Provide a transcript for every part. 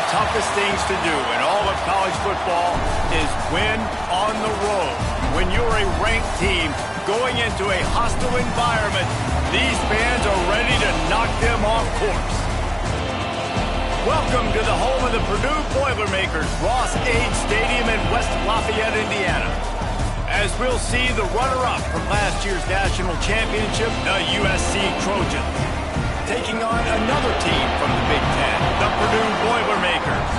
toughest things to do in all of college football is win on the road. When you're a ranked team going into a hostile environment, these fans are ready to knock them off course. Welcome to the home of the Purdue Boilermakers, Ross-Ade Stadium in West Lafayette, Indiana. As we'll see the runner-up from last year's national championship, the USC Trojans, taking on another team from the Big Ten, the Purdue Boilermakers.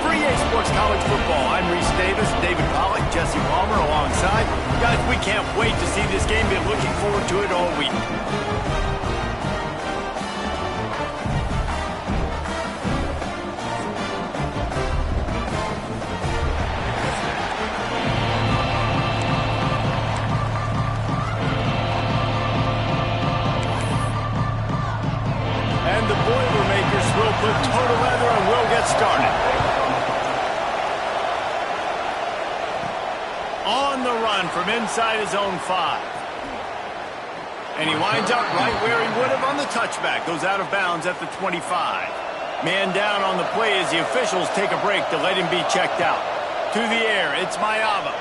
3A Sports College Football. I'm Reese Davis, David Pollack, Jesse Palmer alongside. Guys, we can't wait to see this game. Been looking forward to it all week. And the Boilermakers will put toe to leather and we'll get started. On the run from inside his own 5. And he winds up right where he would have on the touchback. Goes out of bounds at the 25. Man down on the play as the officials take a break to let him be checked out. To the air, it's Mayava.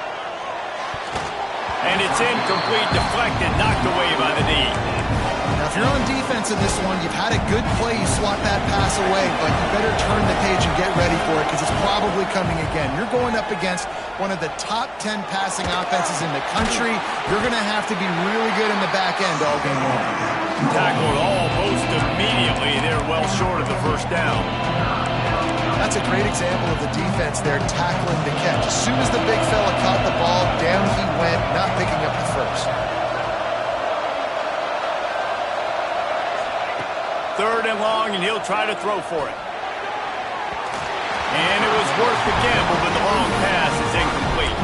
And it's incomplete, deflected, knocked away by the D. Now, if you're on defense in this one, you've had a good play, you swat that pass away, but you better turn the page and get ready for it because it's probably coming again. You're going up against one of the top 10 passing offenses in the country. You're going to have to be really good in the back end all game long. Tackled almost immediately. They're well short of the first down. That's a great example of the defense there tackling the catch. As soon as the big fella caught the ball, down he went, not picking up the first. Third and long, and he'll try to throw for it. And it was worth the gamble, but the long pass is incomplete.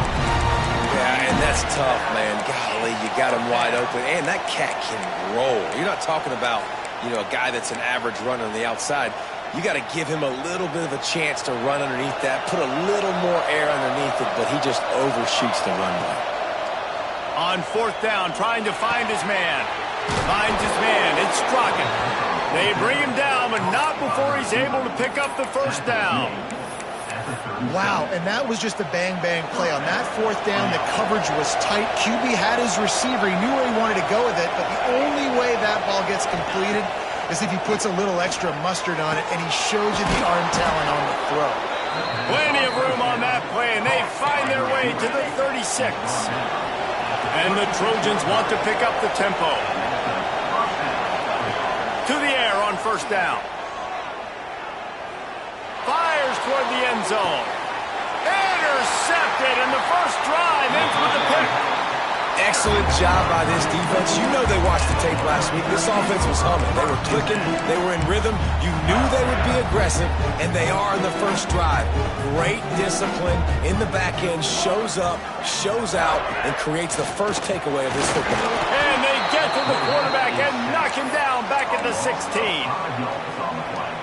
Yeah, and that's tough, man. Golly, you got him wide open. And that cat can roll. You're not talking about, a guy that's an average runner on the outside. You got to give him a little bit of a chance to run underneath that, put a little more air underneath it, but he just overshoots the runway. On fourth down, trying to find his man. Finds his man. It's Strachan. They bring him down, but not before he's able to pick up the first down. Wow, and that was just a bang-bang play. On that fourth down, the coverage was tight. QB had his receiver. He knew where he wanted to go with it, but the only way that ball gets completed is if he puts a little extra mustard on it, and he shows you the arm talent on the throw. Plenty of room on that play, and they find their way to the 36. And the Trojans want to pick up the tempo. To the air on first down. Fires toward the end zone. Intercepted, and the first drive ends with the pick. Excellent job by this defense. You know they watched the tape last week. This offense was humming. They were clicking. They were in rhythm. You knew they would be aggressive, and they are in the first drive. Great discipline in the back end. Shows up, shows out, and creates the first takeaway of this football. And they get to the quarterback and knock him down back at the 16.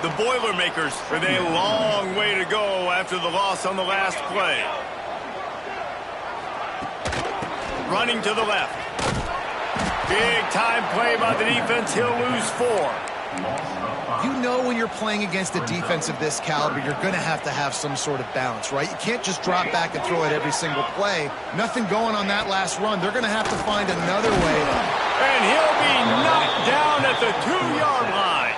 The Boilermakers with a long way to go after the loss on the last play. Running to the left. Big time play by the defense. He'll lose 4. You know when you're playing against a defense of this caliber, you're going to have some sort of balance, right? You can't just drop back and throw it every single play. Nothing going on that last run. They're going to have to find another way. And he'll be knocked down at the 2-yard line.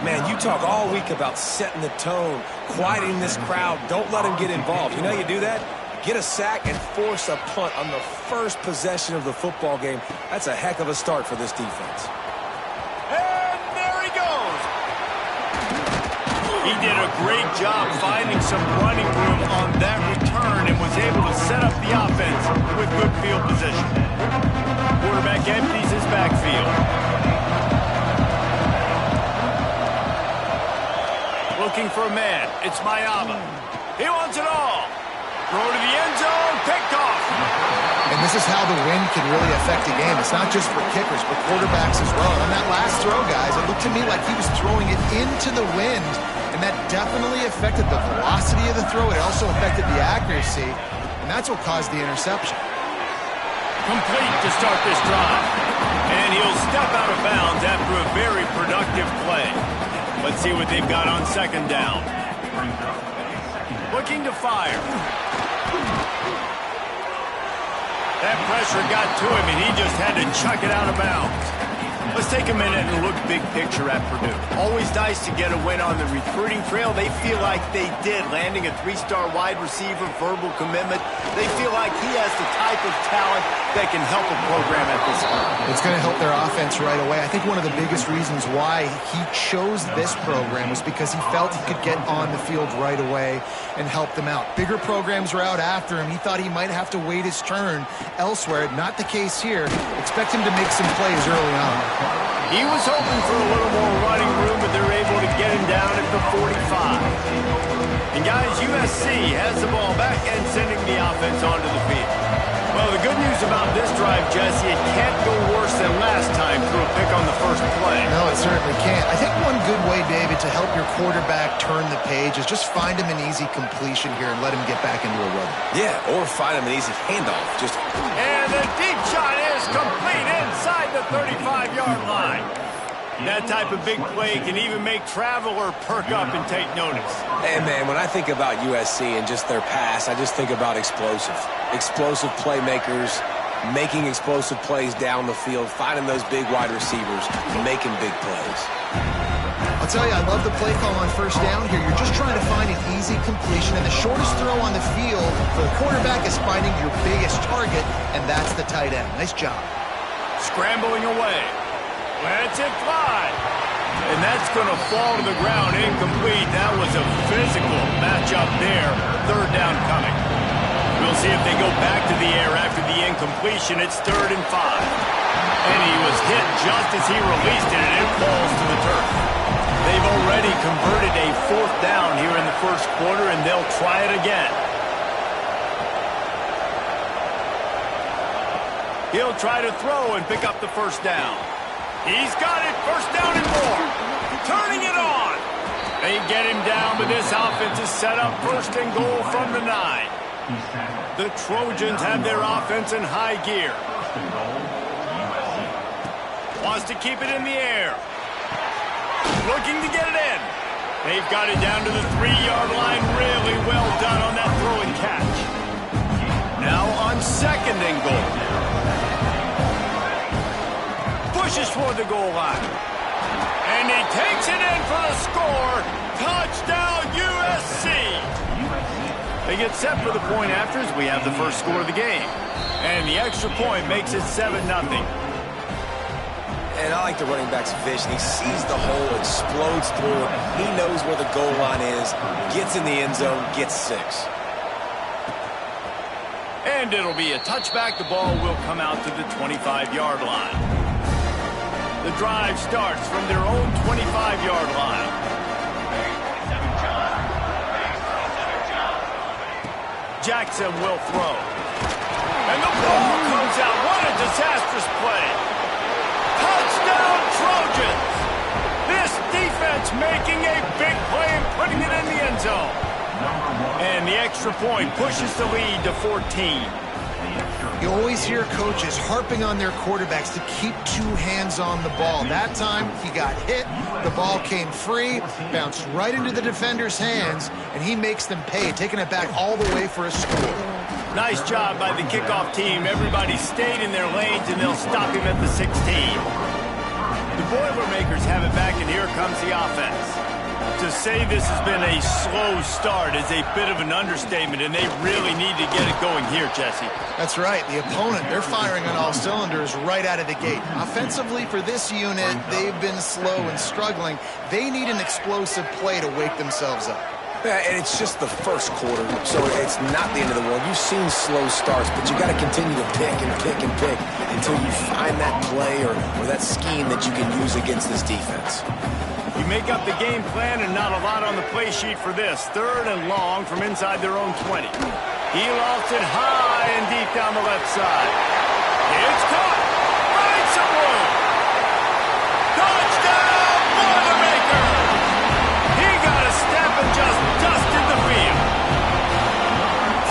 Man, you talk all week about setting the tone, quieting this crowd. Don't let them get involved. You know you do that? Get a sack and force a punt on the first possession of the football game. That's a heck of a start for this defense. And there he goes. He did a great job finding some running room on that return and was able to set up the offense with good field position. Quarterback empties his backfield. Looking for a man. It's Mayava. He wants it all. Throw to the end zone, picked off. And this is how the wind can really affect a game. It's not just for kickers, but quarterbacks as well. On that last throw, guys, it looked to me like he was throwing it into the wind, and that definitely affected the velocity of the throw. It also affected the accuracy, and that's what caused the interception. Complete to start this drive. And he'll step out of bounds after a very productive play. Let's see what they've got on second down. Looking to fire. That pressure got to him, and he just had to chuck it out of bounds. Let's take a minute and look big picture at Purdue. Always nice to get a win on the recruiting trail. They feel like they did, landing a 3-star wide receiver, verbal commitment. They feel like he has the type of talent that can help a program at this point. It's going to help their offense right away. I think one of the biggest reasons why he chose this program was because he felt he could get on the field right away and help them out. Bigger programs were out after him. He thought he might have to wait his turn elsewhere. Not the case here. Expect him to make some plays early on. He was hoping for a little more running room, but they're able to get him down at the 45. And guys, USC has the ball back and sending the offense onto the field. Well, the good news about this drive, Jesse, it can't go worse than last time through a pick on the first play. No, it certainly can't. I think one good way, David, to help your quarterback turn the page is just find him an easy completion here and let him get back into a rhythm. Yeah, or find him an easy handoff. And the deep shot is complete inside the 35-yard line. That type of big play can even make Traveler perk up and take notice. Hey, man, when I think about USC and just their pass, I just think about explosive. Explosive playmakers, making explosive plays down the field, finding those big wide receivers, making big plays. I'll tell you, I love the play call on first down here. You're just trying to find an easy completion, and the shortest throw on the field for the quarterback is finding your biggest target, and that's the tight end. Nice job. Scrambling away. Lets it fly. And that's going to fall to the ground incomplete. That was a physical matchup there. Third down coming. We'll see if they go back to the air after the incompletion. It's 3rd and 5. And he was hit just as he released it, and it falls to the turf. They've already converted a 4th down here in the first quarter, and they'll try it again. He'll try to throw and pick up the first down. He's got it, 1st down and more. Turning it on. They get him down, but this offense is set up 1st and goal from the 9. The Trojans have their offense in high gear. Wants to keep it in the air. Looking to get it in. They've got it down to the 3-yard line. Really well done on that throw and catch. Now on 2nd and goal. Pushes toward the goal line. And he takes it in for the score. Touchdown, USC. They get set for the point after as we have the first score of the game. And the extra point makes it 7-0. And I like the running back's vision. He sees the hole, explodes through it. He knows where the goal line is, gets in the end zone, gets 6. And it'll be a touchback. The ball will come out to the 25-yard line. The drive starts from their own 25-yard line. Jackson will throw. And the ball comes out. What a disastrous play. Touchdown, Trojans. This defense making a big play and putting it in the end zone. And the extra point pushes the lead to 14. You always hear coaches harping on their quarterbacks to keep 2 hands on the ball. That time, he got hit, the ball came free, bounced right into the defender's hands, and he makes them pay, taking it back all the way for a score. Nice job by the kickoff team. Everybody stayed in their lanes, and they'll stop him at the 16. The Boilermakers have it back, and here comes the offense. To say this has been a slow start is a bit of an understatement, and they really need to get it going here, Jesse. That's right. The opponent, they're firing on all cylinders right out of the gate. Offensively, for this unit, they've been slow and struggling. They need an explosive play to wake themselves up. Yeah, and it's just the first quarter, so it's not the end of the world. You've seen slow starts, but you got to continue to pick and pick and pick until you find that play or that scheme that you can use against this defense. You make up the game plan and not a lot on the play sheet for this. 3rd and long from inside their own 20. He lofts it high and deep down the left side. It's caught. Finds some room. Touchdown, Boilermakers! He got a step and just dusted the field.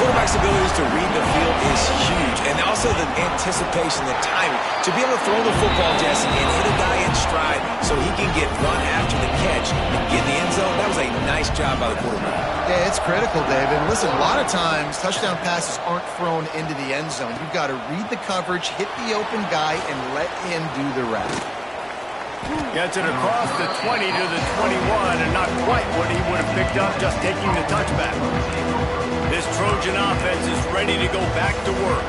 Quarterback's abilities to read the field is huge, and also the anticipation, the timing, to be able to throw the football, Jesse, and hit a guy in stride so so he can get run after the catch and get in the end zone. That was a nice job by the quarterback. Yeah, it's critical, David. Listen, a lot of times touchdown passes aren't thrown into the end zone. You've got to read the coverage, hit the open guy, and let him do the rest. Gets it across the 20 to the 21, and not quite what he would have picked up just taking the touchback. This Trojan offense is ready to go back to work.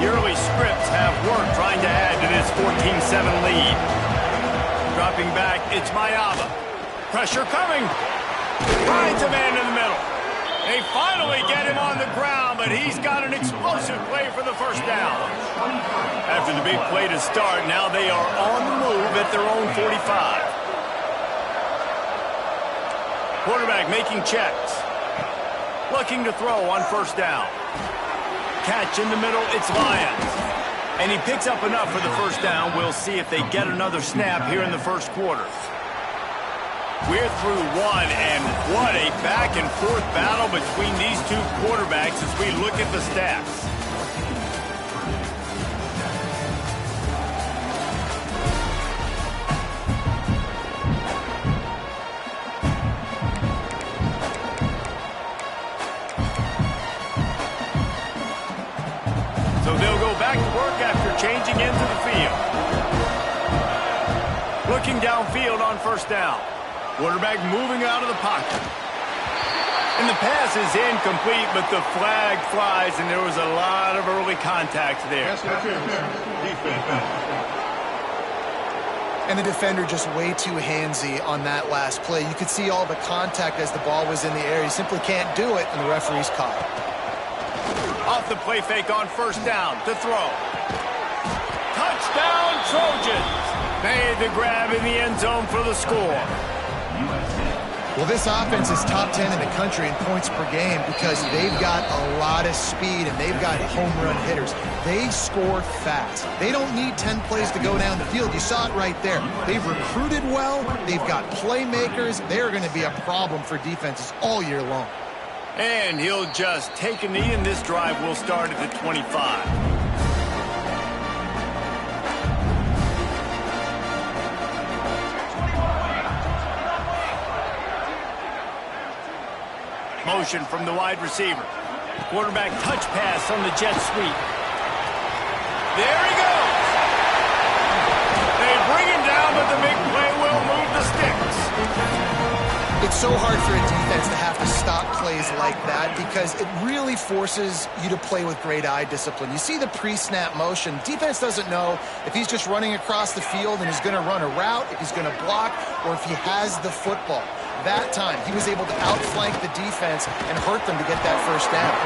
The early scripts have worked trying to add to this 14-7 lead. Dropping back, it's Mayava. Pressure coming. Finds a man in the middle. They finally get him on the ground, but he's got an explosive play for the first down. After the big play to start, now they are on the move at their own 45. Quarterback making checks. Looking to throw on first down. Catch in the middle, it's Lions. And he picks up enough for the first down. We'll see if they get another snap here in the first quarter. We're through one, and what a back-and-forth battle between these two quarterbacks as we look at the stats. So they'll go back to work after changing into the field. Looking downfield on first down. Quarterback moving out of the pocket. And the pass is incomplete, but the flag flies, and there was a lot of early contact there. And the defender just way too handsy on that last play. You could see all the contact as the ball was in the air. He simply can't do it, and the referee's caught it. Off the play fake on first down to throw. Touchdown, Trojans! Made the grab in the end zone for the score. Well, this offense is top 10 in the country in points per game because they've got a lot of speed and they've got home run hitters. They score fast. They don't need 10 plays to go down the field. You saw it right there. They've recruited well. They've got playmakers. They're going to be a problem for defenses all year long. And he'll just take a knee, and this drive will start at the 25. Motion from the wide receiver. Quarterback touch pass on the jet sweep. There he goes. They bring him down, but the big play will move the sticks. It's so hard for a defense to have to stop plays like that because it really forces you to play with great eye discipline. You see the pre-snap motion. Defense doesn't know if he's just running across the field and he's going to run a route, if he's going to block, or if he has the football. That time, he was able to outflank the defense and hurt them to get that first down.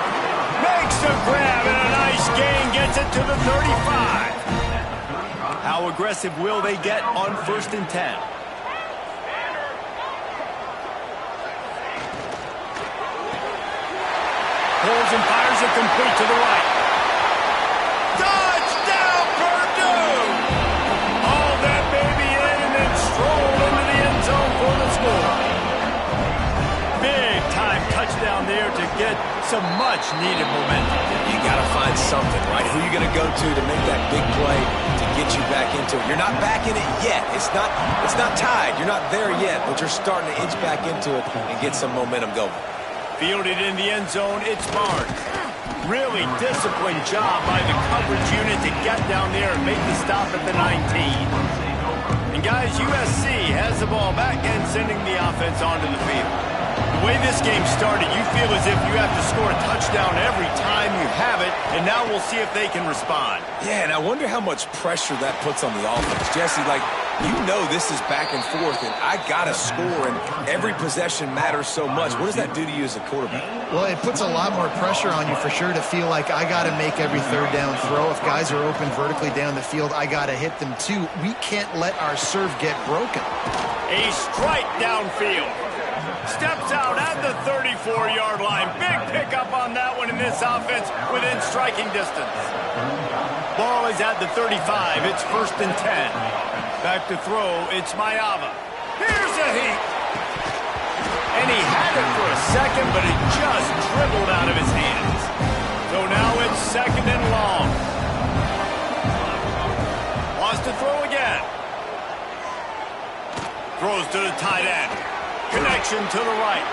Makes a grab and a nice gain, gets it to the 35. How aggressive will they get on 1st and 10? Pulls and fires it complete to the right. Touchdown, Purdue! Hauled that baby in and then strolled into the end zone for the score. Big-time touchdown there to get some much-needed momentum. You got to find something, right? Who are you going to go to make that big play to get you back into it? You're not back in it yet. It's not tied. You're not there yet, but you're starting to inch back into it and get some momentum going. Fielded in the end zone, it's Barnes. Really disciplined job by the coverage unit to get down there and make the stop at the 19. And guys, USC has the ball back and sending the offense onto the field. The way this game started, you feel as if you have to score a touchdown every time you have it, and now we'll see if they can respond. Yeah, and I wonder how much pressure that puts on the offense. Jesse, you know this is back and forth, and I got to score, and every possession matters so much. What does that do to you as a quarterback? Well, it puts a lot more pressure on you for sure to feel like I got to make every third down throw. If guys are open vertically down the field, I got to hit them too. We can't let our serve get broken. A strike downfield. Steps out at the 34-yard line. Big pickup on that one in this offense within striking distance. Ball is at the 35. It's 1st and 10. Back to throw. It's Mayava. Here's a heat. And he had it for a second, but it just dribbled out of his hands. So now it's 2nd and long. Wants to throw again. Throws to the tight end. Connection to the right.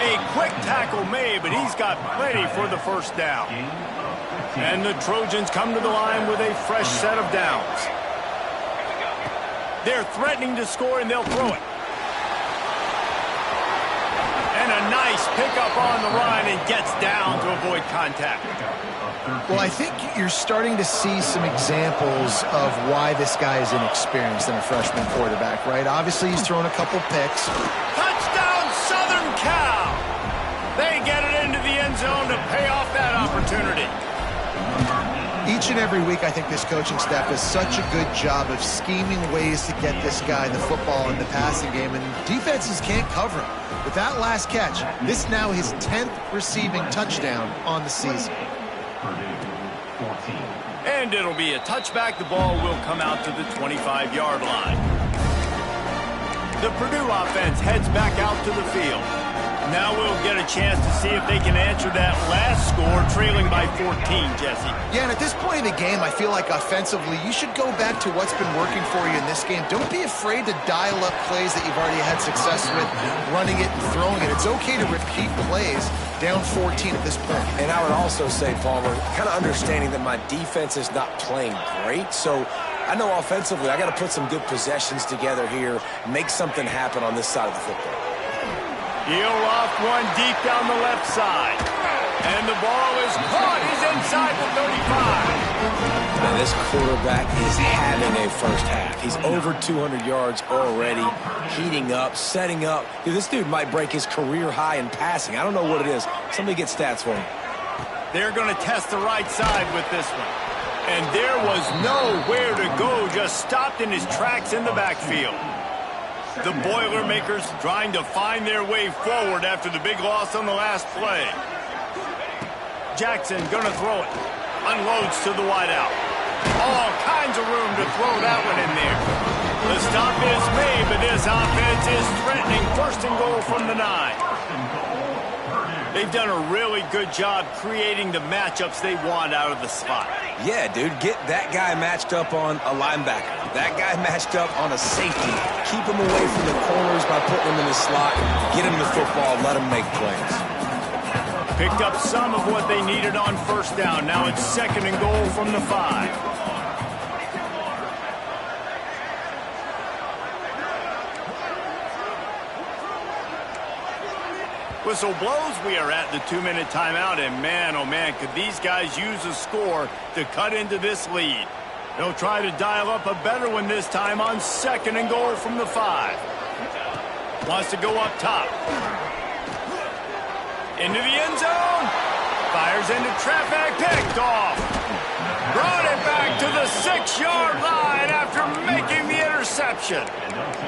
A quick tackle made, but he's got plenty for the first down. And the Trojans come to the line with a fresh set of downs. They're threatening to score, and they'll throw it. And a nice pickup on the run, and gets down to avoid contact. Well, I think you're starting to see some examples of why this guy is inexperienced in a freshman quarterback, right? Obviously, he's thrown a couple picks. Touchdown, Southern Cal! They get it into the end zone to pay off that opportunity. Each and every week, I think this coaching staff does such a good job of scheming ways to get this guy the football in the passing game, and defenses can't cover him. With that last catch, this now his 10th receiving touchdown on the season. And it'll be a touchback. The ball will come out to the 25-yard line. The Purdue offense heads back out to the field. Now we'll get a chance to see if they can answer that last score, trailing by 14, Jesse. Yeah, and at this point in the game, I feel like offensively, you should go back to what's been working for you in this game. Don't be afraid to dial up plays that you've already had success with, running it and throwing it. It's okay to repeat plays down 14 at this point. And I would also say, Palmer, kind of understanding that my defense is not playing great, so I know offensively I got to put some good possessions together here, make something happen on this side of the football. He'll off one deep down the left side. And the ball is caught. He's inside the 35. Man, this quarterback is having a first half. He's over 200 yards already, heating up, setting up. Dude, this dude might break his career high in passing. I don't know what it is. Somebody get stats for him. They're going to test the right side with this one. And there was nowhere to go, just stopped in his tracks in the backfield. The Boilermakers trying to find their way forward after the big loss on the last play. Jackson gonna throw it. Unloads to the wideout. All kinds of room to throw that one in there. The stop is made, but this offense is threatening. First and goal from the 9. They've done a really good job creating the matchups they want out of the slot. Yeah, dude, get that guy matched up on a linebacker. That guy matched up on a safety. Keep him away from the corners by putting him in the slot. Get him the football, let him make plays. Picked up some of what they needed on first down. Now it's second and goal from the 5. Whistle blows. We are at the 2-minute timeout, and man, oh man, could these guys use a score to cut into this lead. They'll try to dial up a better one this time on second and goal from the 5. Wants to go up top. Into the end zone. Fires into traffic. Picked off. Brought it back to the 6-yard line after making the interception.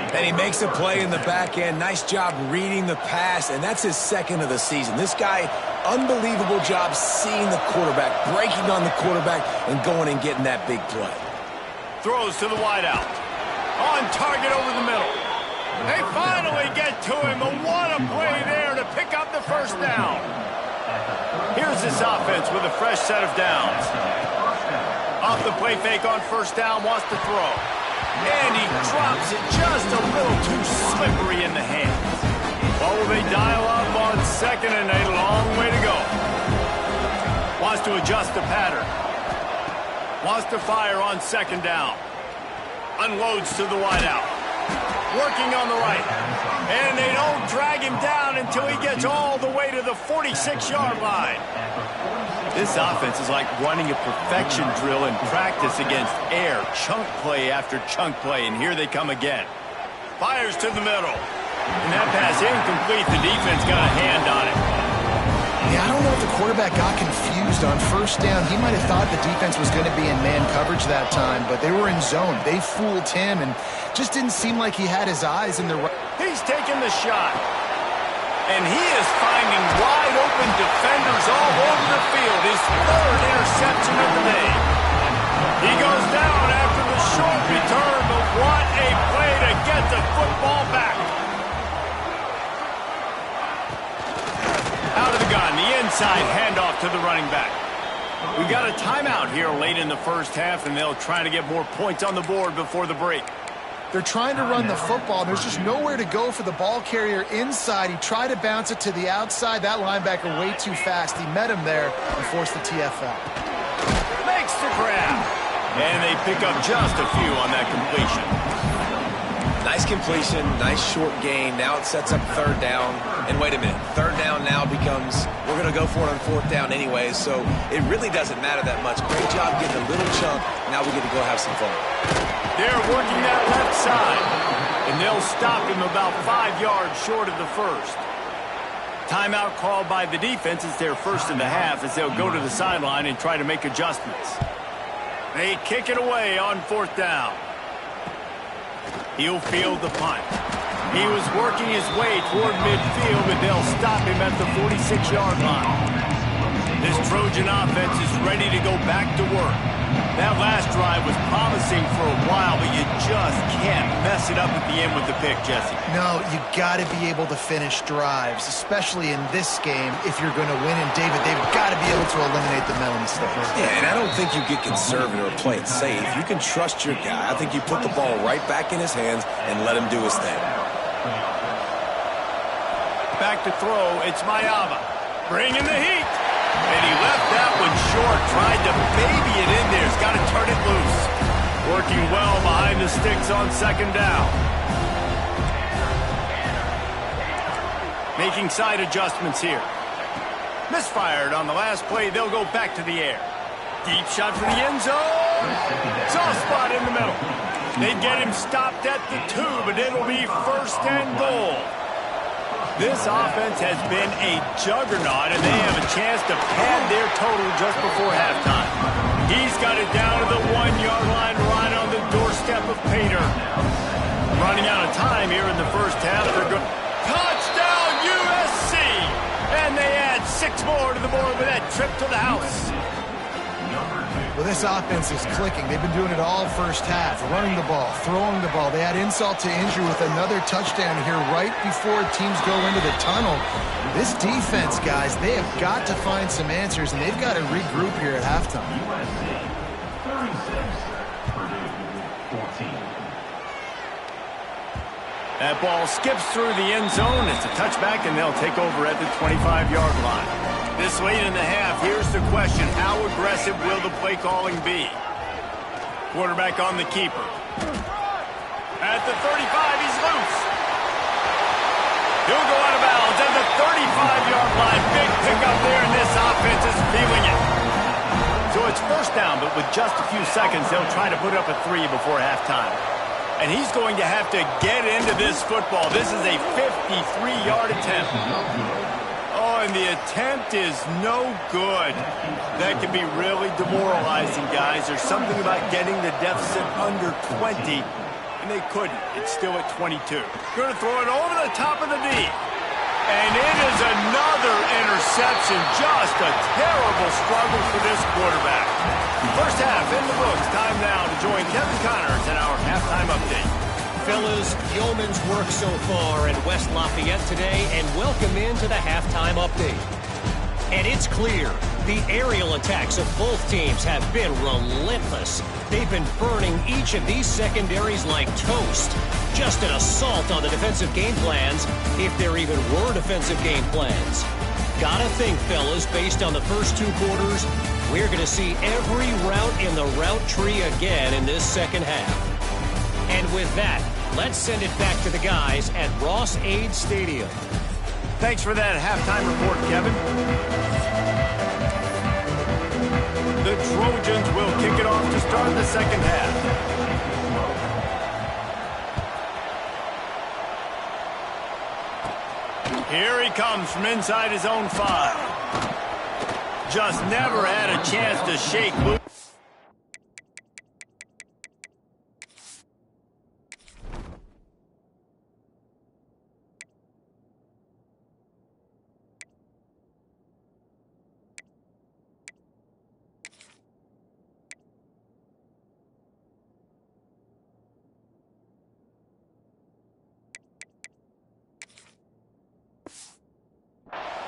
And he makes a play in the back end. Nice job reading the pass, and that's his second of the season. This guy, unbelievable job seeing the quarterback, breaking on the quarterback, and going and getting that big play. Throws to the wideout. On target over the middle. They finally get to him, but what a play there to pick up the first down. Here's this offense with a fresh set of downs. Off the play fake on first down, wants to throw. And he drops it just a little too slippery in the hands. What will they dial up on second and a long way to go? Wants to adjust the pattern. Wants to fire on second down. Unloads to the wideout. Working on the right. And they don't drag him down until he gets all the way to the 46-yard line. This offense is like running a perfection drill in practice against air. Chunk play after chunk play, and here they come again. Fires to the middle. And that pass incomplete. The defense got a hand on it. Yeah, I don't know if the quarterback got confused on first down. He might have thought the defense was going to be in man coverage that time, but they were in zone. They fooled him, and just didn't seem like he had his eyes in the right. He's taking the shot. And he is finding wide open defenders all over the field. His third interception of the day. He goes down after the short return, but what a play to get the football back. Out of the gun, the inside handoff to the running back. We got a timeout here late in the first half, and they'll try to get more points on the board before the break. They're trying to run the football, and there's just nowhere to go for the ball carrier inside. He tried to bounce it to the outside. That linebacker way too fast. He met him there and forced the TFL. Makes the grab. And they pick up just a few on that completion. Nice completion, nice short gain. Now it sets up third down. And wait a minute, third down now becomes, we're going to go for it on fourth down anyways, so it really doesn't matter that much. Great job getting a little chunk. Now we get to go have some fun. They're working that left side, and they'll stop him about 5 yards short of the first. Timeout called by the defense. It's their first in the half as they'll go to the sideline and try to make adjustments. They kick it away on fourth down. He'll field the punt. He was working his way toward midfield, but they'll stop him at the 46-yard line. This Trojan offense is ready to go back to work. That last drive was promising for a while, but you just can't mess it up at the end with the pick, Jesse. No, you got to be able to finish drives, especially in this game if you're going to win. And David, they've got to be able to eliminate the mental mistakes. Yeah, and I don't think you get conservative or play it safe. You can trust your guy. I think you put the ball right back in his hands and let him do his thing. Back to throw, it's Mayava. Bringing the heat. And he left that one short, tried to baby it in there. He's got to turn it loose. Working well behind the sticks on second down. Making side adjustments here. Misfired on the last play. They'll go back to the air. Deep shot for the end zone. Soft spot in the middle. They get him stopped at the 2, but it'll be first and goal. This offense has been a juggernaut, and they have a chance to pad their total just before halftime. He's got it down to the 1-yard line right on the doorstep of Pater. Running out of time here in the first half. They're going touchdown USC! And they add 6 more to the board with that trip to the house. Well, this offense is clicking. They've been doing it all first half, running the ball, throwing the ball. They add insult to injury with another touchdown here right before teams go into the tunnel. This defense, guys, they have got to find some answers, and they've got to regroup here at halftime. That ball skips through the end zone. It's a touchback, and they'll take over at the 25-yard line. This late in the half, here's the question. How aggressive will the play calling be? Quarterback on the keeper. At the 35, he's loose. He'll go out of bounds at the 35-yard line. Big pickup there, and this offense is feeling it. So it's first down, but with just a few seconds, they'll try to put up a 3 before halftime. And he's going to have to get into this football. This is a 53-yard attempt. Oh, and the attempt is no good. That can be really demoralizing, guys. There's something about getting the deficit under 20, and they couldn't. It's still at 22. Going to throw it over the top of the D. And it is another interception. Just a terrible struggle for this quarterback. First half in the books. Time now to join Kevin Connors in our halftime update. Fellas, yeoman's work so far in West Lafayette today, and welcome into the halftime update. And it's clear, the aerial attacks of both teams have been relentless. They've been burning each of these secondaries like toast. Just an assault on the defensive game plans, if there even were defensive game plans. Gotta think, fellas, based on the first 2 quarters, we're going to see every route in the route tree again in this second half. And with that, let's send it back to the guys at Ross-Ade Stadium. Thanks for that halftime report, Kevin. The Trojans will kick it off to start the second half. Here he comes from inside his own 5. Just never had a chance to shake loose.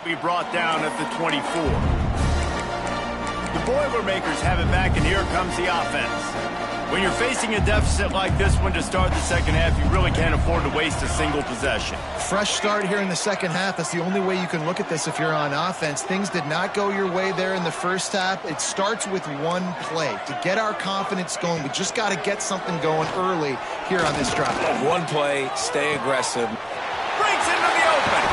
Be brought down at the 24. The Boilermakers have it back, and here comes the offense. When you're facing a deficit like this one to start the second half, you really can't afford to waste a single possession. Fresh start here in the second half. That's the only way you can look at this if you're on offense. Things did not go your way there in the first half. It starts with one play. To get our confidence going, we just got to get something going early here on this drive. One play, stay aggressive. Breaks into the open.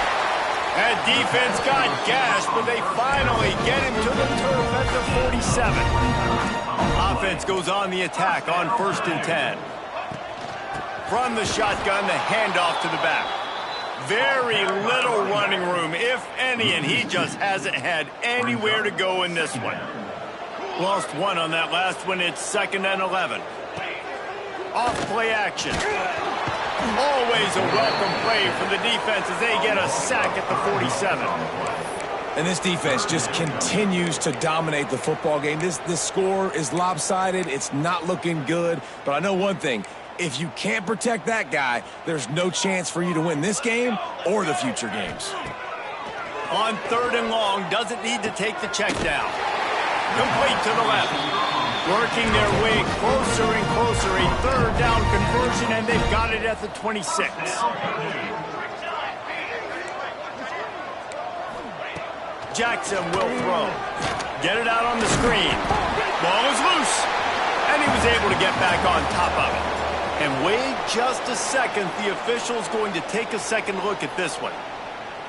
That defense got gashed, but they finally get him to the turf at the 47. Offense goes on the attack on 1st and 10. From the shotgun, the handoff to the back. Very little running room, if any, and he just hasn't had anywhere to go in this one. Lost one on that last one. It's 2nd and 11. Off play action. Always a welcome play for the defense as they get a sack at the 47. And this defense just continues to dominate the football game. This score is lopsided. It's not looking good. But I know one thing. If you can't protect that guy, there's no chance for you to win this game or the future games. On 3rd and long, doesn't need to take the check down. Complete to the left. Working their way closer and closer. A 3rd down conversion, and they've got it at the 26. Jackson will throw. Get it out on the screen. Ball is loose. And he was able to get back on top of it. And wait just a second. The official's going to take a second look at this one.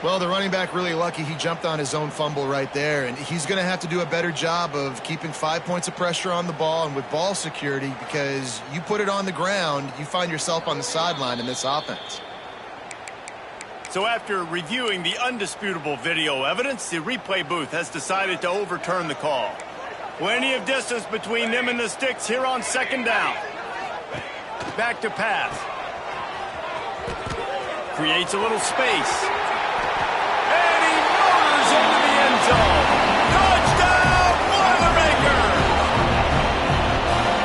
Well, the running back really lucky he jumped on his own fumble right there. And he's going to have to do a better job of keeping 5 points of pressure on the ball and with ball security, because you put it on the ground, you find yourself on the sideline in this offense. So after reviewing the undisputable video evidence, the replay booth has decided to overturn the call. Plenty of distance between them and the sticks here on 2nd down. Back to pass. Creates a little space. And he motors into the end zone. Touchdown, Boilermaker!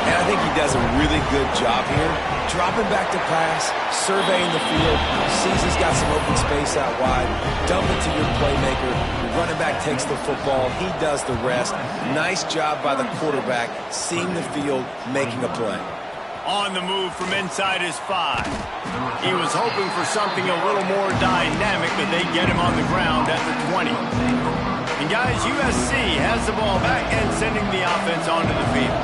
And I think he does a really good job here. Dropping back to pass, surveying the field, sees he's got some open space out wide, dump it to your playmaker. Your running back takes the football, he does the rest. Nice job by the quarterback, seeing the field, making a play. On the move from inside his 5. He was hoping for something a little more dynamic, but they get him on the ground at the 20. And guys, USC has the ball back and sending the offense onto the field.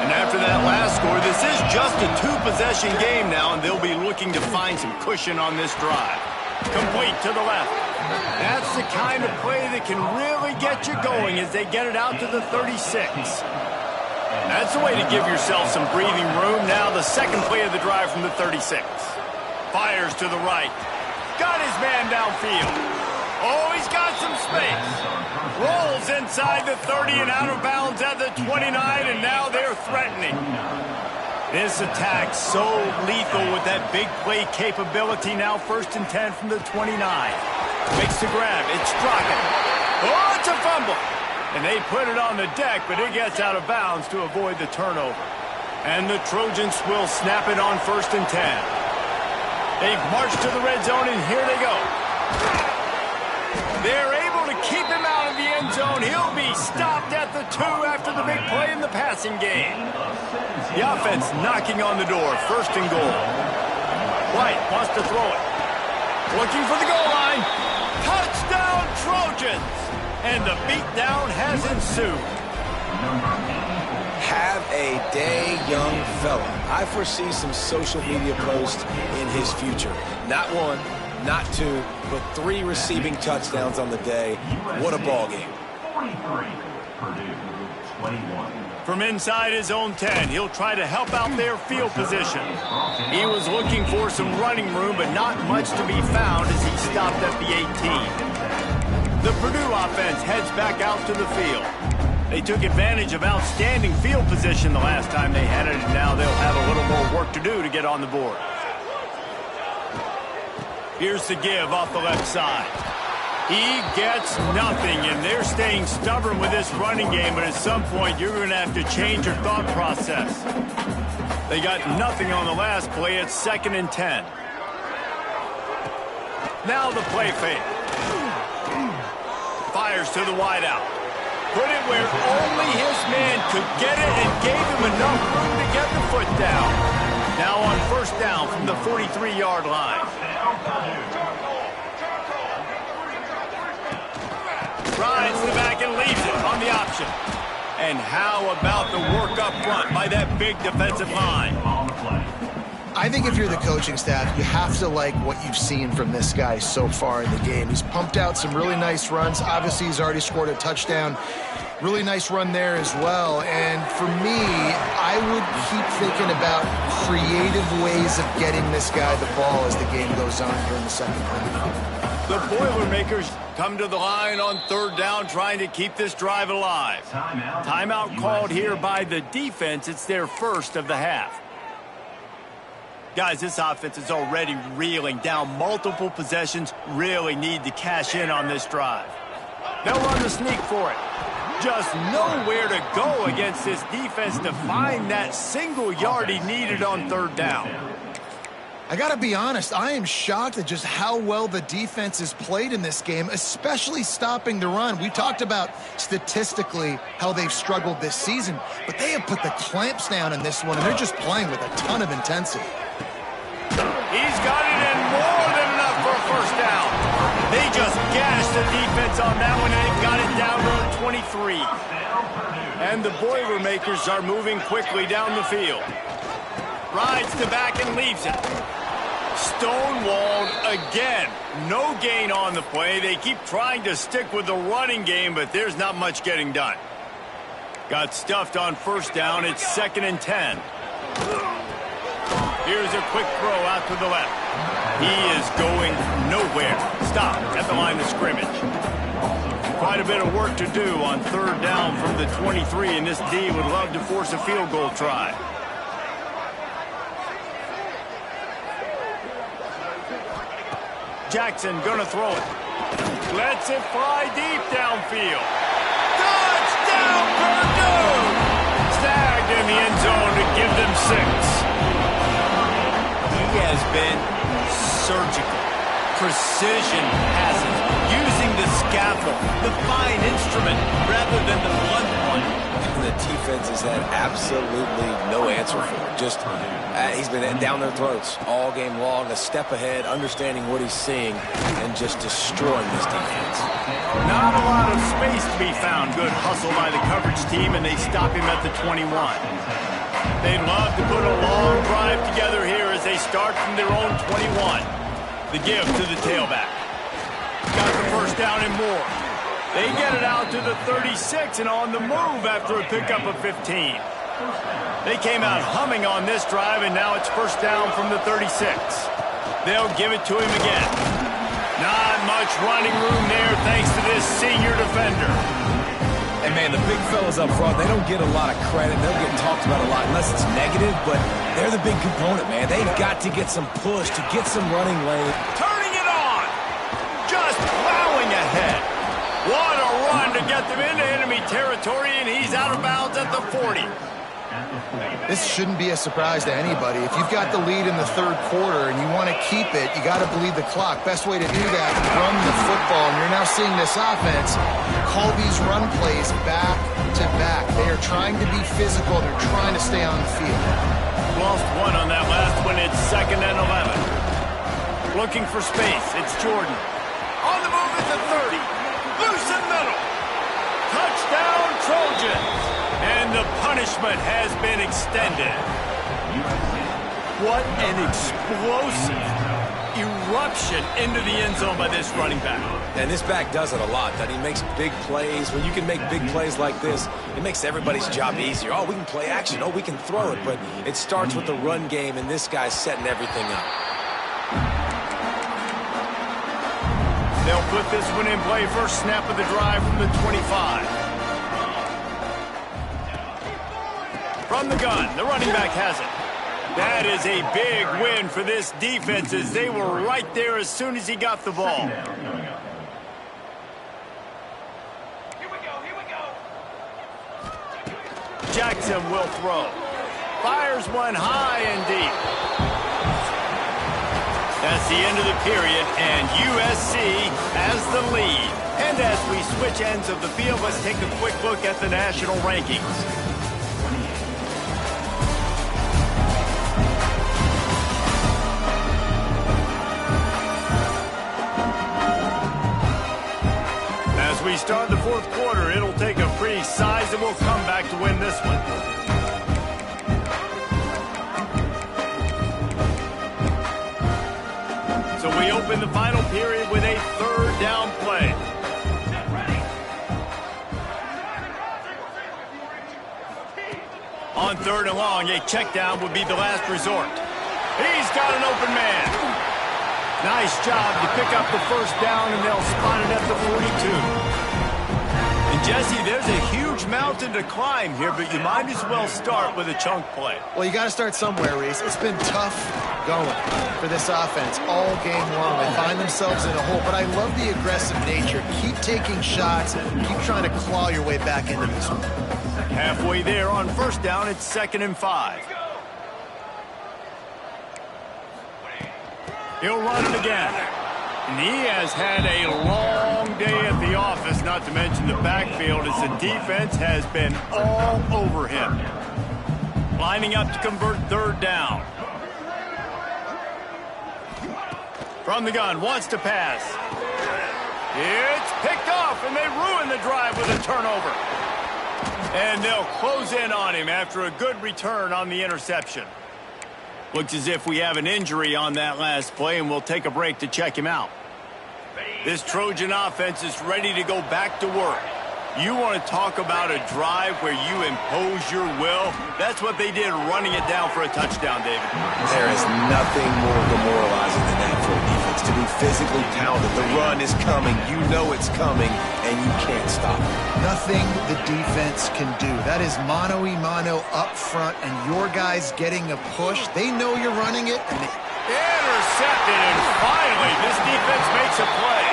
And after that last score, this is just a 2-possession game now, and they'll be looking to find some cushion on this drive. Complete to the left. That's the kind of play that can really get you going as they get it out to the 36. That's the way to give yourself some breathing room. Now the second play of the drive from the 36. Fires to the right. Got his man downfield. Oh, he's got some space. Rolls inside the 30 and out of bounds at the 29, and now they're threatening. This attack so lethal with that big play capability. Now 1st and 10 from the 29. Makes the grab. It's Trojans. Oh, it's a fumble. And they put it on the deck, but it gets out of bounds to avoid the turnover. And the Trojans will snap it on 1st and 10. They've marched to the red zone, and here they go. They're able to keep him out of the end zone. He'll be stopped at the 2 after the big play in the passing game. The offense knocking on the door. 1st and goal. White wants to throw it. Looking for the goal line. Touchdown, Trojans! And the beatdown has ensued. Have a day, young fella. I foresee some social media posts in his future. Not 1, not 2, but 3 receiving touchdowns on the day. What a ball game. 43, Purdue, 21. From inside his own 10, he'll try to help out their field position. He was looking for some running room, but not much to be found as he stopped at the 18. The Purdue offense heads back out to the field. They took advantage of outstanding field position the last time they had it, and now they'll have a little more work to do to get on the board. Here's the give off the left side. He gets nothing, and they're staying stubborn with this running game, but at some point you're going to have to change your thought process. They got nothing on the last play. It's 2nd and 10. Now the play fake. Fires to the wideout. Put it where only his man could get it and gave him enough room to get the foot down. Now on first down from the 43-yard line. Rides the back and leaves it on the option. And how about the work up front by that big defensive line? I think if you're the coaching staff, you have to like what you've seen from this guy so far in the game. He's pumped out some really nice runs. Obviously, he's already scored a touchdown. Really nice run there as well. And for me, I would keep thinking about creative ways of getting this guy the ball as the game goes on here in the second half. The Boilermakers come to the line on third down, trying to keep this drive alive. Timeout called here by the defense. It's their first of the half. Guys, this offense is already reeling down multiple possessions. Really need to cash in on this drive. They'll run the sneak for it. Just nowhere to go against this defense to find that single yard he needed on third down. I got to be honest, I am shocked at just how well the defense has played in this game, especially stopping the run. We talked about statistically how they've struggled this season, but they have put the clamps down in this one, and they're just playing with a ton of intensity. He's got it in more than enough for a first down. They just gashed the defense on that one and got it down to the 23. And the Boilermakers are moving quickly down the field. Rides the back and leaves it. Stonewalled again. No gain on the play. They keep trying to stick with the running game, but there's not much getting done. Got stuffed on first down. It's 2nd and 10. Here's a quick throw out to the left. He is going nowhere. Stop at the line of scrimmage. Quite a bit of work to do on third down from the 23, and this D would love to force a field goal try. Jackson gonna throw it. Lets it fly deep downfield. Touchdown, Purdue! Snagged in the end zone to give them 6. He has been surgical. Precision passes, using the scaffold, the fine instrument, rather than the blunt one. The defense has had absolutely no answer for it. Just, he's been down their throats all game long, a step ahead, understanding what he's seeing, and just destroying this defense. Not a lot of space to be found. Good hustle by the coverage team, and they stop him at the 21. They'd love to put a long drive together here as they start from their own 21. The give to the tailback. Got the first down and more. They get it out to the 36 and on the move after a pickup of 15. They came out humming on this drive, and now it's first down from the 36. They'll give it to him again. Not much running room there thanks to this senior defender. And, man, the big fellas up front, they don't get a lot of credit. They'll get talked about a lot unless it's negative, but they're the big component, man. They've got to get some push, to get some running lane. Turning it on! Just plowing ahead. What a run to get them into enemy territory, and he's out of bounds at the 40. This shouldn't be a surprise to anybody. If you've got the lead in the third quarter and you want to keep it, you got to bleed the clock. Best way to do that, run the football. And you're now seeing this offense call these run plays back to back. They are trying to be physical. They're trying to stay on the field. Lost one on that last one. It's 2nd and 11. Looking for space. It's Jordan. On the move at the 30. Loose in middle. Touchdown, Trojans. And the punishment has been extended. What an explosive eruption into the end zone by this running back. And this back does it a lot. That he makes big plays. When you can make big plays like this, it makes everybody's job easier. Oh, we can play action. Oh, we can throw it. But it starts with the run game, and this guy's setting everything up. They'll put this one in play. First snap of the drive from the 25. From the gun, the running back has it. That is a big win for this defense as they were right there as soon as he got the ball. Jackson will throw. Fires one high and deep. That's the end of the period, and USC has the lead And as we switch ends of the field, let's take a quick look at the national rankings. As we start the fourth quarter, it'll take a pretty sizable comeback to win this one. So we open the final period with a third down play. On third and long, a check down would be the last resort. He's got an open man. Nice job to pick up the first down, and they'll spot it at the 42. And Jesse, there's a huge mountain to climb here, but you might as well start with a chunk play. Well, you got to start somewhere, Reese. It's been tough going for this offense all game long. They find themselves in a hole, but I love the aggressive nature. Keep taking shots, keep trying to claw your way back into this one. Halfway there on first down, it's 2nd and 5. He'll run it again. And he has had a long day at the office, not to mention the backfield, as the defense has been all over him. Lining up to convert third down. From the gun, wants to pass. It's picked off, and they ruin the drive with a turnover. And they'll close in on him after a good return on the interception. Looks as if we have an injury on that last play, and we'll take a break to check him out. This Trojan offense is ready to go back to work. You want to talk about a drive where you impose your will? That's what they did, running it down for a touchdown, David. There is nothing more demoralizing than that for a defense. To be physically pounded, the run is coming, you know it's coming, and you can't stop it. Nothing the defense can do. That is mano-a-mano up front, and your guys getting a push. They know you're running it, and they... Intercepted, and finally this defense makes a play.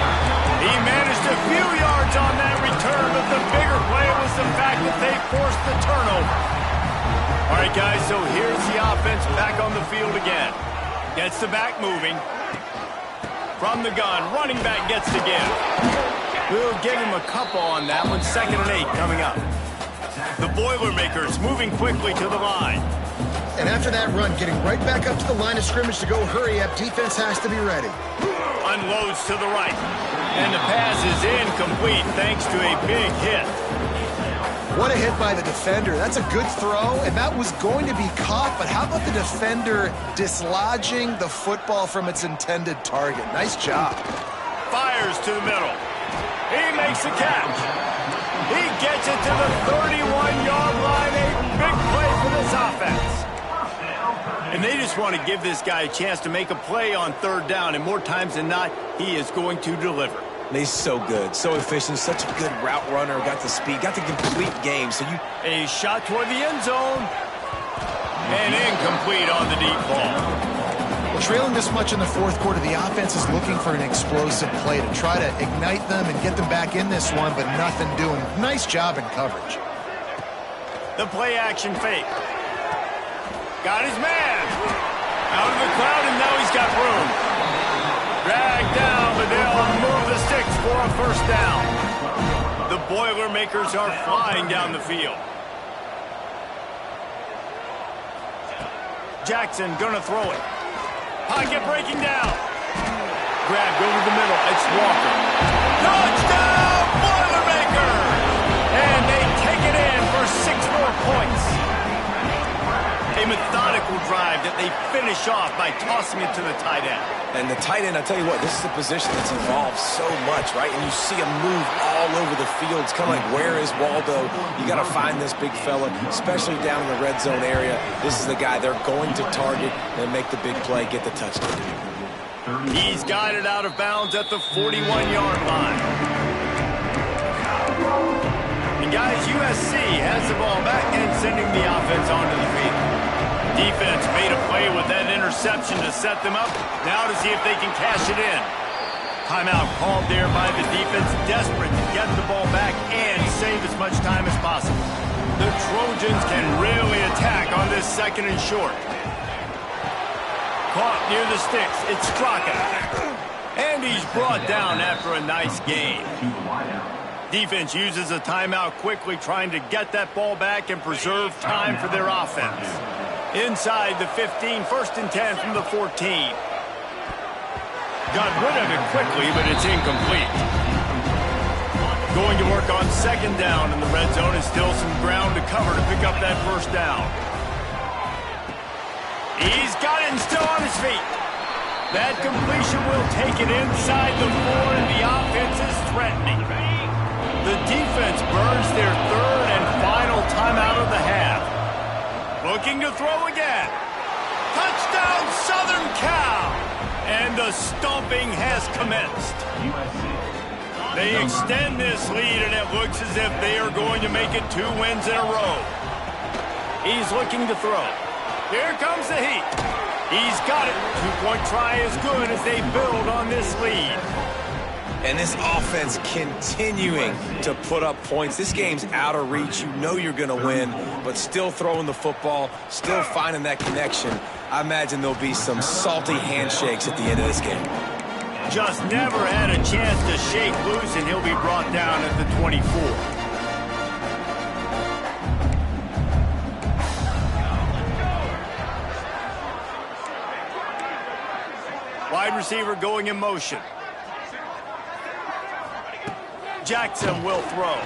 He managed a few yards on that return, but the bigger play was the fact that they forced the turnover. All right, guys, so here's the offense back on the field again. Gets the back moving. From the gun, running back gets to give. We'll give him a couple on that one. 2nd and 8 coming up. The Boilermakers moving quickly to the line. And after that run, getting right back up to the line of scrimmage to go hurry up, defense has to be ready. Unloads to the right. And the pass is incomplete thanks to a big hit. What a hit by the defender. That's a good throw, and that was going to be caught, but how about the defender dislodging the football from its intended target? Nice job. Fires to the middle. He makes the catch. He gets it to the 31-yard line. A big play for this offense. And they just want to give this guy a chance to make a play on third down, and more times than not, he is going to deliver. He's so good, so efficient, such a good route runner, got the speed, got the complete game. So a shot toward the end zone, and incomplete on the deep ball. Well, trailing this much in the fourth quarter, the offense is looking for an explosive play to try to ignite them and get them back in this one, but nothing doing. Nice job in coverage. The play action fake. Got his man. Out of the crowd, and now he's got room. Dragged down, but they'll move the sticks for a first down. The Boilermakers are flying down the field. Jackson gonna throw it. Pocket breaking down. Grabbed over the middle. It's Walker. Touchdown, Boilermakers! And they take it in for 6 more points. A methodical drive that they finish off by tossing it to the tight end. And the tight end, I tell you what, this is a position that's involved so much, right? And you see him move all over the field. It's kind of like, where is Waldo? You got to find this big fella, especially down in the red zone area. This is the guy they're going to target and make the big play, get the touchdown. He's got it out of bounds at the 41-yard line. And guys, USC has the ball back and sending the offense onto the field. Defense made a play with that interception to set them up. Now to see if they can cash it in. Timeout called there by the defense, desperate to get the ball back and save as much time as possible. The Trojans can really attack on this 2nd and short. Caught near the sticks. It's Straka. And he's brought down after a nice gain. Defense uses a timeout quickly, trying to get that ball back and preserve time for their offense. Inside the 15, 1st and 10 from the 14. Got rid of it quickly, but it's incomplete. Going to work on 2nd down in the red zone, and still some ground to cover to pick up that 1st down. He's got it and still on his feet. That completion will take it inside the 4, and the offense is threatening. The defense burns their 3rd and final timeout of the half. Looking to throw again. Touchdown, Southern Cal! And the stomping has commenced. They extend this lead, and it looks as if they are going to make it 2 wins in a row. He's looking to throw. Here comes the heat. He's got it. 2-point try is good as they build on this lead. And this offense continuing to put up points. This game's out of reach. You know you're going to win, but still throwing the football, still finding that connection. I imagine there'll be some salty handshakes at the end of this game. Just never had a chance to shake loose, and he'll be brought down at the 24. Wide receiver going in motion. Jackson will throw.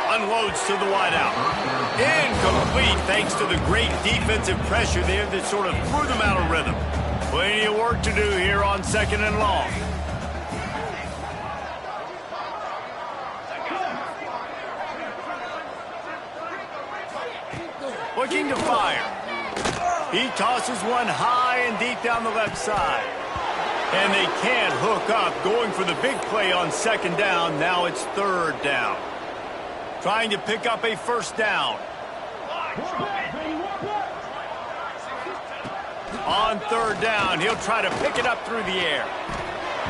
Unloads to the wideout. Incomplete thanks to the great defensive pressure there that sort of threw them out of rhythm. Plenty of work to do here on 2nd and long. Looking to fire. He tosses one high and deep down the left side. And they can't hook up, going for the big play on 2nd down. Now it's 3rd down. Trying to pick up a 1st down. On 3rd down, he'll try to pick it up through the air.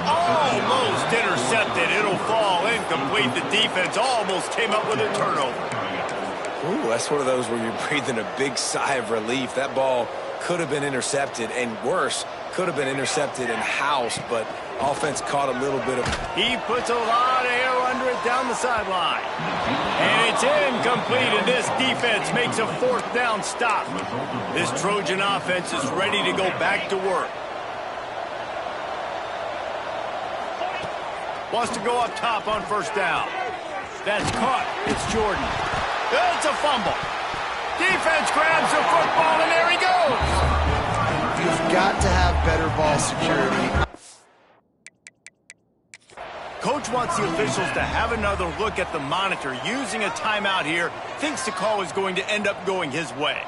Almost intercepted. It'll fall incomplete. The defense almost came up with a turnover. Ooh, that's one of those where you're breathing a big sigh of relief. That ball could have been intercepted, and worse, could have been intercepted in house, but offense caught a little bit of... He puts a lot of air under it down the sideline. And it's incomplete, and this defense makes a 4th down stop. This Trojan offense is ready to go back to work. Wants to go up top on 1st down. That's caught. It's Jordan. It's a fumble. Defense grabs the football, and there he goes. You've got to have better ball security. Coach wants the officials to have another look at the monitor. Using a timeout here, thinks the call is going to end up going his way.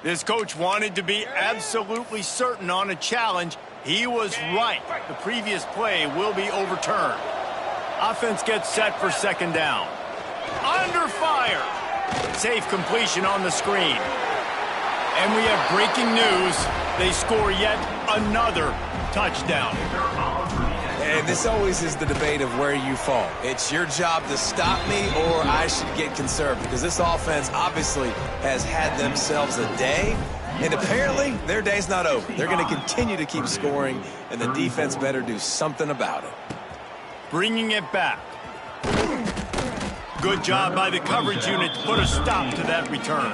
This coach wanted to be absolutely certain on a challenge. He was right. The previous play will be overturned. Offense gets set for 2nd down. Under fire. Safe completion on the screen. And we have breaking news. They score yet another touchdown. And this always is the debate of where you fall. It's your job to stop me, or I should get conservative, because this offense obviously has had themselves a day, and apparently their day's not over. They're going to continue to keep scoring, and the defense better do something about it. Bringing it back. Good job by the coverage unit to put a stop to that return.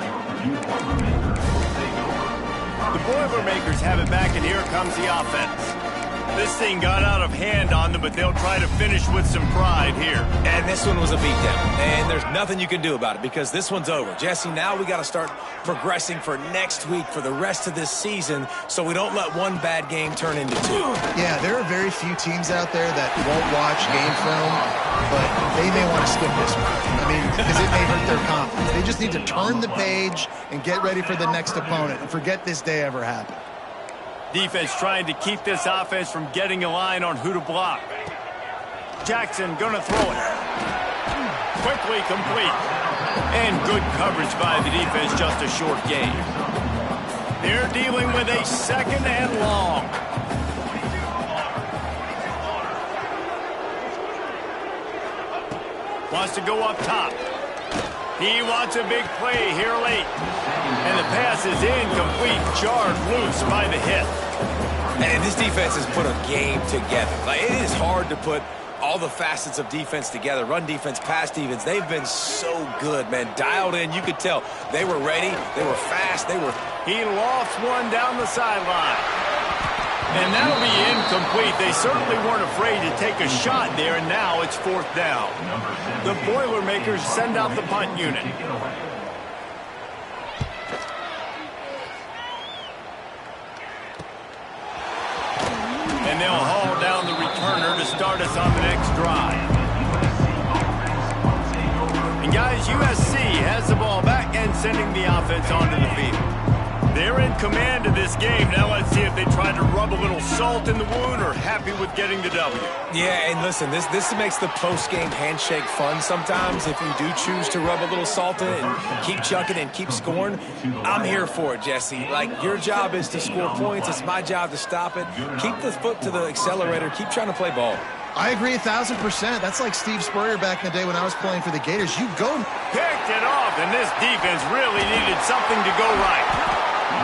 The Boilermakers have it back, and here comes the offense. This thing got out of hand on them, but they'll try to finish with some pride here. And this one was a beatdown, and there's nothing you can do about it because this one's over. Jesse, now we got to start progressing for next week, for the rest of this season, so we don't let one bad game turn into 2. Yeah, there are very few teams out there that won't watch game film, but they may want to skip this one. I mean, because it may hurt their confidence. They just need to turn the page and get ready for the next opponent and forget this day ever happened. Defense trying to keep this offense from getting a line on who to block. Jackson gonna throw it. Quickly complete. And good coverage by the defense, just a short gain. They're dealing with a 2nd and long. Wants to go up top. He wants a big play here late. And the pass is incomplete, jarred loose by the hit. And this defense has put a game together. Like, it is hard to put all the facets of defense together. Run defense, pass defense. They've been so good, man. Dialed in. You could tell they were ready. They were fast. He lofts one down the sideline. And that'll be incomplete. They certainly weren't afraid to take a shot there, and now it's 4th down. The Boilermakers send out the punt unit. And they'll haul down the returner to start us on the next drive. And guys, USC has the ball back and sending the offense onto the field. They're in command of this game. Now let's see if they try to rub a little salt in the wound or happy with getting the W. Yeah, and listen, this makes the post-game handshake fun sometimes. If you do choose to rub a little salt in it and keep chucking and keep scoring, I'm here for it, Jesse. Like, your job is to score points. It's my job to stop it. Keep the foot to the accelerator. Keep trying to play ball. I agree 1,000%. That's like Steve Spurrier back in the day when I was playing for the Gators. You go. Picked it off, and this defense really needed something to go right.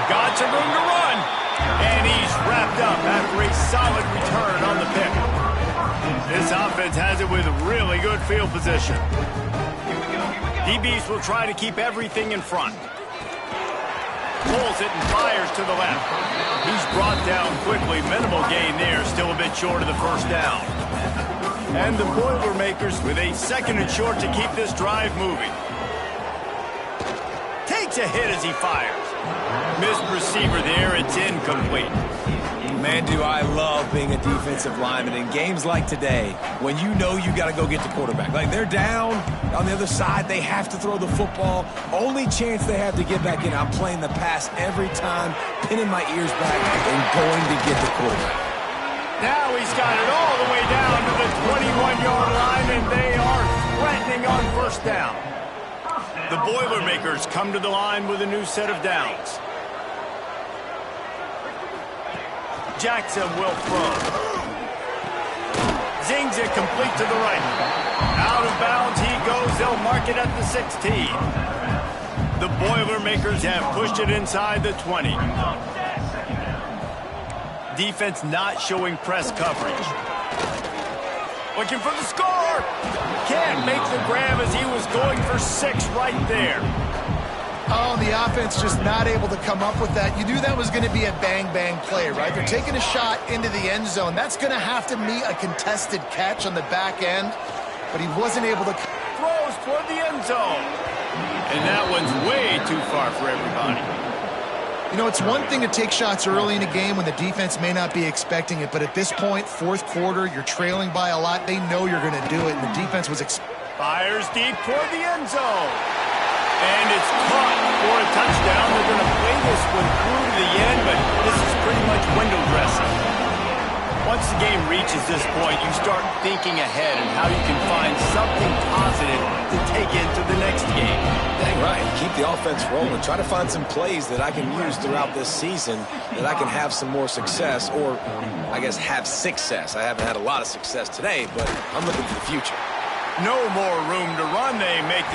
Got some room to run, and he's wrapped up after a solid return on the pick. This offense has it with really good field position. DBs will try to keep everything in front. Pulls it and fires to the left. He's brought down quickly. Minimal gain there, still a bit short of the 1st down. And the Boilermakers with a 2nd and short to keep this drive moving. Takes a hit as he fires. Missed receiver there, it's incomplete. Man, do I love being a defensive lineman in games like today when you know you got to go get the quarterback. Like, they're down on the other side. They have to throw the football. Only chance they have to get back in. I'm playing the pass every time, pinning my ears back and going to get the quarterback. Now he's got it all the way down to the 21-yard line, and they are threatening on 1st down. The Boilermakers come to the line with a new set of downs. Jackson will throw. Zings it complete to the right. Out of bounds he goes. They'll mark it at the 16. The Boilermakers have pushed it inside the 20. Defense not showing press coverage. Looking for the score. Can't make the grab as he was going for 6 right there. Oh, the offense just not able to come up with that. You knew that was going to be a bang-bang play, right? They're taking a shot into the end zone. That's going to have to meet a contested catch on the back end, but he wasn't able to. Throws toward the end zone. And that one's way too far for everybody. You know, it's one thing to take shots early in a game when the defense may not be expecting it, but at this point, 4th quarter, you're trailing by a lot. They know you're going to do it, and the defense was fires deep toward the end zone. And it's caught for a touchdown. They're going to play this one through to the end, but this is pretty much window dressing. Once the game reaches this point, you start thinking ahead and how you can find something positive to take into the next game. Dang right. Keep the offense rolling. Try to find some plays that I can use throughout this season that I can have some more success, or I guess have success. I haven't had a lot of success today, but I'm looking for the future. No more room to run. They make the